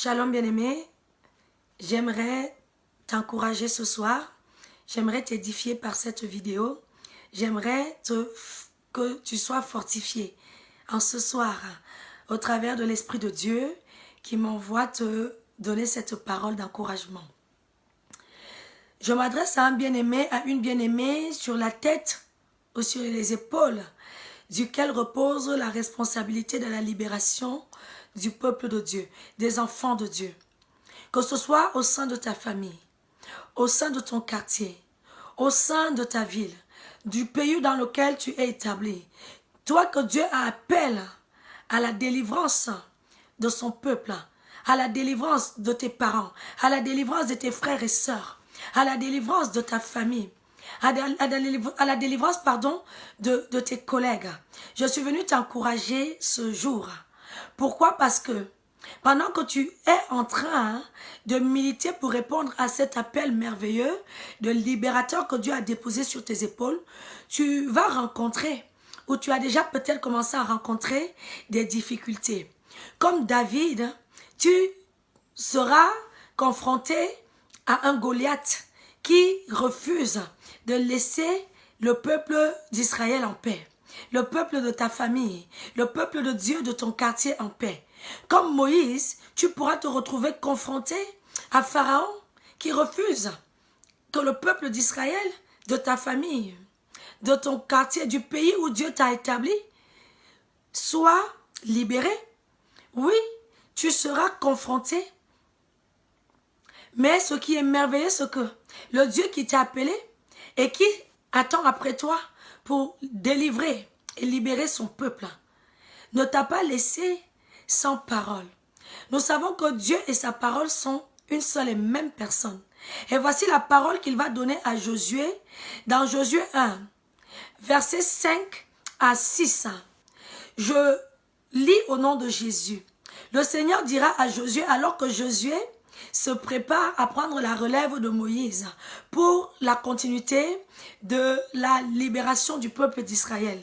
Shalom bien-aimé, j'aimerais t'encourager ce soir, j'aimerais t'édifier par cette vidéo, j'aimerais que tu sois fortifié en ce soir au travers de l'Esprit de Dieu qui m'envoie te donner cette parole d'encouragement. Je m'adresse à un bien-aimé, à une bien-aimée sur la tête ou sur les épaules duquel repose la responsabilité de la libération du peuple de Dieu, des enfants de Dieu. Que ce soit au sein de ta famille, au sein de ton quartier, au sein de ta ville, du pays dans lequel tu es établi. Toi que Dieu appelle à la délivrance de son peuple, à la délivrance de tes parents, à la délivrance de tes frères et sœurs, à la délivrance de ta famille, à la délivrance de tes collègues. Je suis venue t'encourager ce jour. Pourquoi? Parce que pendant que tu es en train de militer pour répondre à cet appel merveilleux de libérateur que Dieu a déposé sur tes épaules, tu vas rencontrer, ou tu as déjà peut-être commencé à rencontrer des difficultés. Comme David, tu seras confronté à un Goliath qui refuse de laisser le peuple d'Israël en paix, le peuple de ta famille, le peuple de Dieu de ton quartier en paix. Comme Moïse, tu pourras te retrouver confronté à Pharaon qui refuse que le peuple d'Israël, de ta famille, de ton quartier, du pays où Dieu t'a établi, soit libéré. Oui, tu seras confronté. Mais ce qui est merveilleux, c'est que le Dieu qui t'a appelé et qui attend après toi pour délivrer et libérer son peuple ne t'a pas laissé sans parole. Nous savons que Dieu et sa parole sont une seule et même personne. Et voici la parole qu'il va donner à Josué dans Josué 1, versets 5 à 6. Je lis au nom de Jésus. Le Seigneur dira à Josué, alors que Josué se prépare à prendre la relève de Moïse pour la continuité de la libération du peuple d'Israël.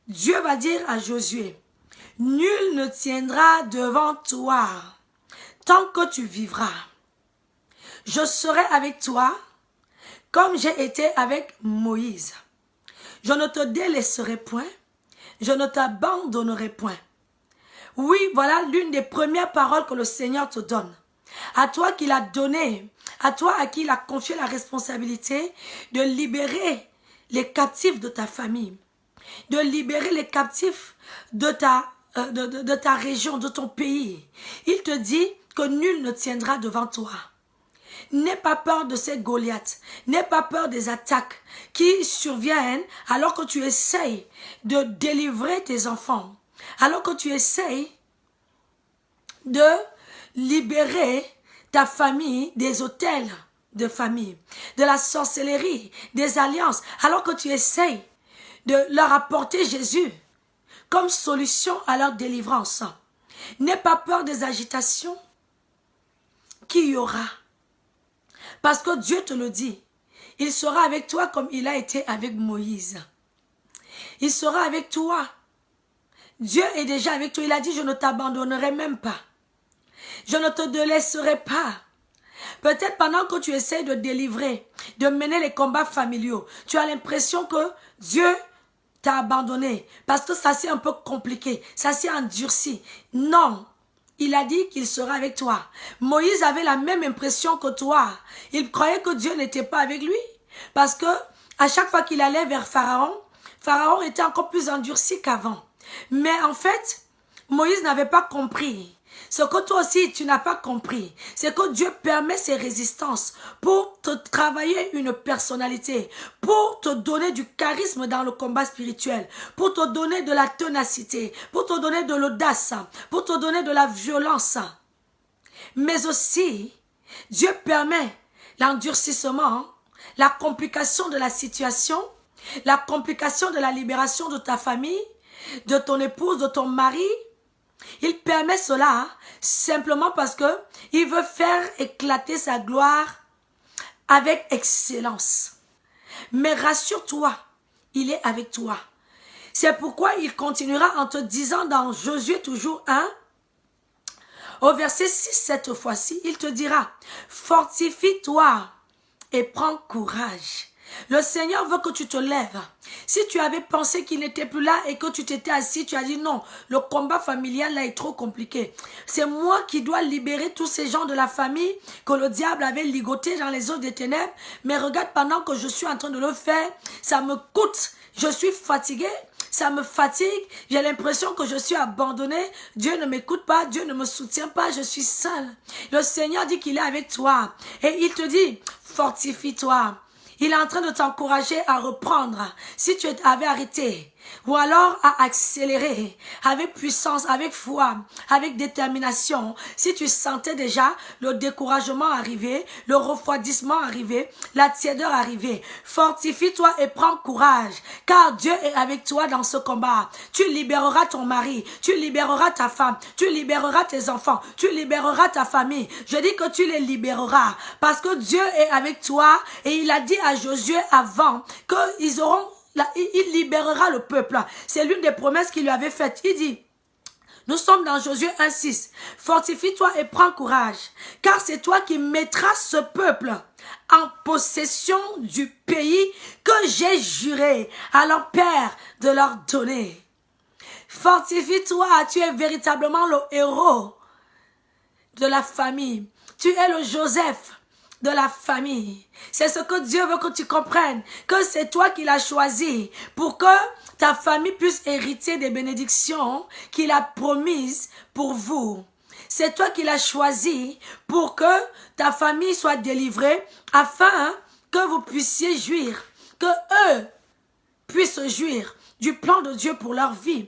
Dieu va dire à Josué, « Nul ne tiendra devant toi tant que tu vivras. Je serai avec toi comme j'ai été avec Moïse. Je ne te délaisserai point, je ne t'abandonnerai point. » Oui, voilà l'une des premières paroles que le Seigneur te donne. À toi qu'il a donné, à toi à qui il a confié la responsabilité de libérer les captifs de ta famille, de libérer les captifs de ta région, de ton pays. Il te dit que nul ne tiendra devant toi. N'aie pas peur de ces Goliaths, n'aie pas peur des attaques qui surviennent alors que tu essayes de délivrer tes enfants, alors que tu essayes de libérer ta famille des hôtels de famille, de la sorcellerie, des alliances, alors que tu essayes de leur apporter Jésus comme solution à leur délivrance. N'aie pas peur des agitations qu'il y aura. Parce que Dieu te le dit, il sera avec toi comme il a été avec Moïse. Il sera avec toi. Dieu est déjà avec toi. Il a dit, je ne t'abandonnerai même pas. Je ne te délaisserai pas. Peut-être pendant que tu essaies de délivrer, de mener les combats familiaux, tu as l'impression que Dieu t'a abandonné parce que ça c'est un peu compliqué, ça s'est endurci. Non, il a dit qu'il sera avec toi. Moïse avait la même impression que toi. Il croyait que Dieu n'était pas avec lui parce que à chaque fois qu'il allait vers Pharaon, Pharaon était encore plus endurci qu'avant. Mais en fait, Moïse n'avait pas compris. Ce que toi aussi tu n'as pas compris, c'est que Dieu permet ces résistances pour te travailler une personnalité, pour te donner du charisme dans le combat spirituel, pour te donner de la ténacité, pour te donner de l'audace, pour te donner de la violence. Mais aussi, Dieu permet l'endurcissement, la complication de la situation, la complication de la libération de ta famille, de ton épouse, de ton mari. Il permet cela simplement parce que il veut faire éclater sa gloire avec excellence. Mais rassure-toi, il est avec toi. C'est pourquoi il continuera en te disant dans Josué toujours 1, Au verset 6, cette fois-ci, il te dira, fortifie-toi et prends courage. Le Seigneur veut que tu te lèves. Si tu avais pensé qu'il n'était plus là et que tu t'étais assis, tu as dit non, le combat familial là est trop compliqué. C'est moi qui dois libérer tous ces gens de la famille que le diable avait ligotés dans les eaux des ténèbres. Mais regarde, pendant que je suis en train de le faire, ça me coûte. Je suis fatigué. Ça me fatigue, j'ai l'impression que je suis abandonné, Dieu ne m'écoute pas, Dieu ne me soutient pas, je suis seul. Le Seigneur dit qu'il est avec toi et il te dit, fortifie-toi. Il est en train de t'encourager à reprendre. Si tu avais arrêté, ou alors à accélérer, avec puissance, avec foi, avec détermination. Si tu sentais déjà le découragement arriver, le refroidissement arriver, la tiédeur arriver, fortifie-toi et prends courage, car Dieu est avec toi dans ce combat. Tu libéreras ton mari, tu libéreras ta femme, tu libéreras tes enfants, tu libéreras ta famille. Je dis que tu les libéreras, parce que Dieu est avec toi, et il a dit à Josué avant qu'ils auront il libérera le peuple. C'est l'une des promesses qu'il lui avait faites. Il dit, nous sommes dans Josué 1,6. Fortifie-toi et prends courage, car c'est toi qui mettras ce peuple en possession du pays que j'ai juré à leur père de leur donner. Fortifie-toi, tu es véritablement le héros de la famille. Tu es le Joseph de la famille. C'est ce que Dieu veut que tu comprennes, que c'est toi qui l'as choisi pour que ta famille puisse hériter des bénédictions qu'il a promises pour vous. C'est toi qui l'as choisi pour que ta famille soit délivrée afin que vous puissiez jouir, que eux puissent jouir du plan de Dieu pour leur vie.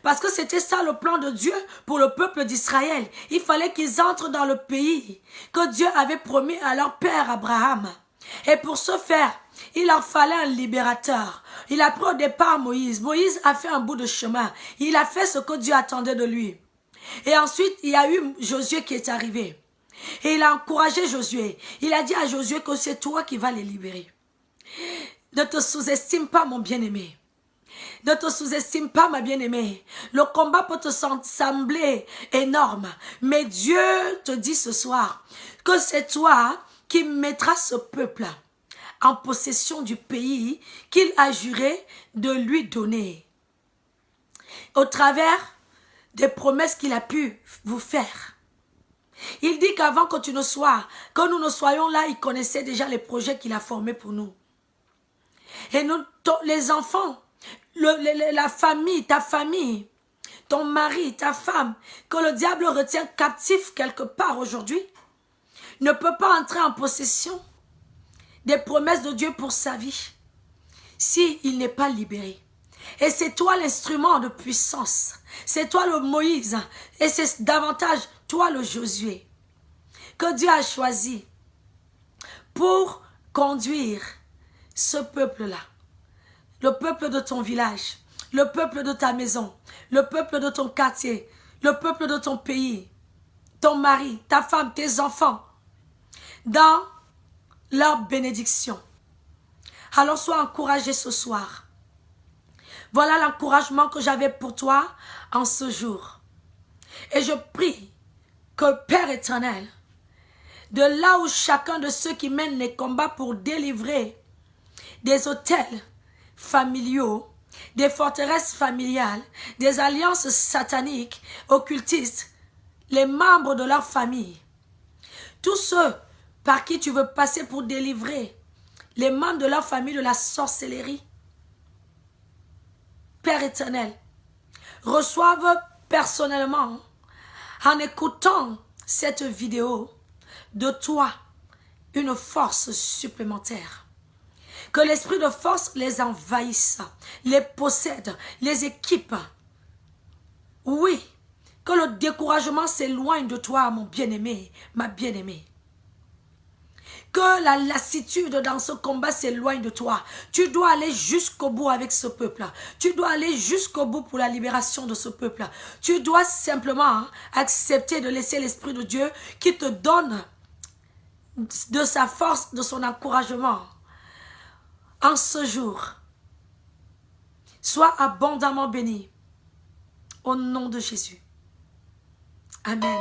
Parce que c'était ça le plan de Dieu pour le peuple d'Israël. Il fallait qu'ils entrent dans le pays que Dieu avait promis à leur père Abraham. Et pour ce faire, il leur fallait un libérateur. Il a pris au départ Moïse. Moïse a fait un bout de chemin. Il a fait ce que Dieu attendait de lui. Et ensuite, il y a eu Josué qui est arrivé. Et il a encouragé Josué. Il a dit à Josué que c'est toi qui vas les libérer. Ne te sous-estime pas, mon bien-aimé. Ne te sous-estime pas, ma bien-aimée. Le combat peut te sembler énorme. Mais Dieu te dit ce soir que c'est toi qui mettras ce peuple en possession du pays qu'il a juré de lui donner. Au travers des promesses qu'il a pu vous faire. Il dit qu'avant que nous ne soyons là, il connaissait déjà les projets qu'il a formés pour nous. Et nous, les enfants, la famille, ta famille, ton mari, ta femme, que le diable retient captif quelque part aujourd'hui, ne peut pas entrer en possession des promesses de Dieu pour sa vie s'il n'est pas libéré. Et c'est toi l'instrument de puissance, c'est toi le Moïse, et c'est davantage toi le Josué que Dieu a choisi pour conduire ce peuple-là. Le peuple de ton village, le peuple de ta maison, le peuple de ton quartier, le peuple de ton pays, ton mari, ta femme, tes enfants, dans leur bénédiction. Alors sois encouragé ce soir. Voilà l'encouragement que j'avais pour toi en ce jour. Et je prie que Père éternel, de là où chacun de ceux qui mènent les combats pour délivrer des hôtels familiaux, des forteresses familiales, des alliances sataniques, occultistes, les membres de leur famille, tous ceux par qui tu veux passer pour délivrer les membres de leur famille de la sorcellerie. Père éternel, reçoivent personnellement, en écoutant cette vidéo, de toi une force supplémentaire. Que l'esprit de force les envahisse, les possède, les équipe. Oui, que le découragement s'éloigne de toi, mon bien-aimé, ma bien-aimée. Que la lassitude dans ce combat s'éloigne de toi. Tu dois aller jusqu'au bout avec ce peuple. Tu dois aller jusqu'au bout pour la libération de ce peuple. Tu dois simplement accepter de laisser l'Esprit de Dieu qui te donne de sa force, de son encouragement. En ce jour, sois abondamment béni. Au nom de Jésus. Amen.